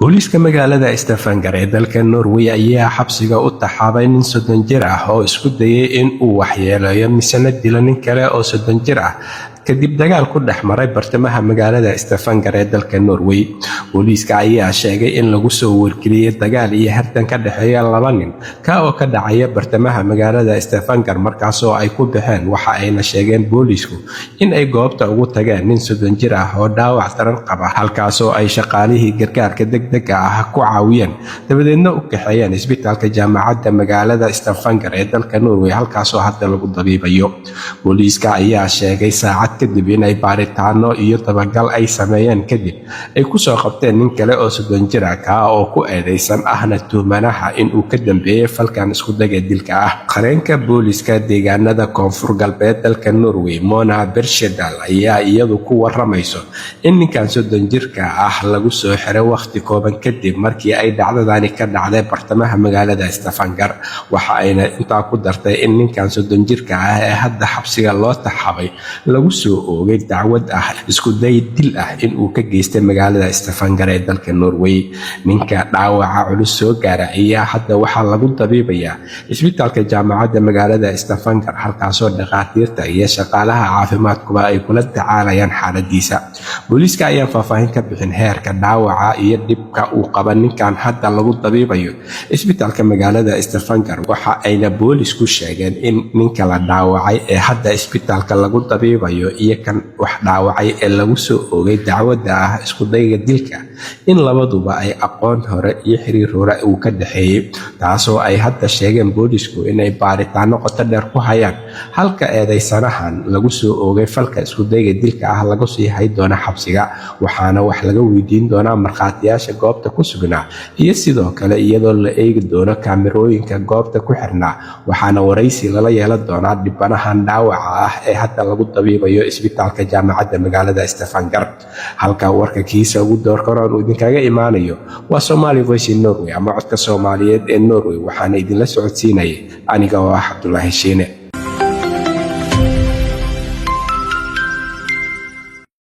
booliiska magaalada Stavanger ee dalka Norway ayaa xabsiga u taxaabay nin 30 jir ah oo isku dayay in uu waxyeeleeyo misana dilo nin kale oo 30 jir ah kadib dagaal ku dhexmaray bartamaha magaalada Stavanger ee dalka Norway. Booliiska ayaa sheegay in lagu soo wargeliyay dagaal iyo hardan ka dhaxeeya laba nin ka oo ka dhacaya bartamaha magaalada Stavanger markaas oo ay ku baxeen waxa ayna sheegeen booliisku in ay goobta ugu tageen nin 30 jir ah oo dhaawac daran qaba halkaas oo ay shaqaalihii gargaarka degdega ah ku caawiyeen dabadeedna u kaxeeyeen isbitaalka jaamacadda magaalada Stavanger ee dalka Norway halkaas oo hadda lagu dabiibayo. Booliiska ayaa sheegay saacad kadib in ay baaritaano iyo dabagal ay sameeyeen kadib ay ku soo qabteen nin kale oo 30 jir ah oo ku eedeysan ahna tuhmanaha in uu ka dambeeyay falkan isku dagay dilka ah. Qareenka booliiska deegaanada koonfur galbeed dalka Norway Mona Bershedal ayaa iyadu ku waramayso in ninkan 30 jirka ah lagu soo xiray waqti kooban kadib markii ay dhacdadani ka dhacday bartamaha magaalada Stavanger. Waxa ayna intaa ku dartay in ninkan 30 jirka ah ee hadda xabsiga loo taxaabay lagu soo oogay dacwad ah isku day dil ah in uu ka geystay magaalada Stavanger ee dalka Norway. Ninka dhaawaca culus soo gaaray ayaa hadda waxa lagu dabiibayaa isbitaalka jaamacadda magaalada Stavanger halkaas oo dhaqaatiirta iyo shaqaalaha caafimaadkuba ay kula tacaalayaan xaaladiisa. Booliiska ayaa faahfaahin ka bixin heerka dhaawaca iyo dhibka uu qaba ninkan hadda lagu dabiibayo isbitaalka magaalada Stavanger. Waxa ayna booliisku sheegeen in ninka la dhaawacay ee hadda isbitaalka lagu dabiibayo iyo kan wax dhaawacay ee lagu soo oogay dacwadda ah isku dayga dilka in labaduba ay aqoon hore iyo xiriir hore uu ka dhaxeeyay taasoo ay hadda sheegeen booliisku inay baaritaano qoto dheer ku hayaan halka eedeysanahan lagu soo oogay falka isku dayga dilka ah lagu sii hay doona xabsiga waxaana wax laga weydiin doonaa markhaatiyaasha goobta ku sugnaa iyo sidoo kale iyadoo la eegi doono kaamirooyinka goobta ku xirnaa waxaana waraysi lala yeelan doonaa dhibanahan dhaawaca ah ee hadda lagu dabiibayo isbitaalka jaamacadda magaalada Stavanger. Halka warka kiisa ugu doorkaroon uu idinkaga imaanayo waa Somali Voice in Norway ama codka Soomaaliyeed ee Norway waxaana idinla socodsiinayay aniga oo ah Cabdullaahi Shiine.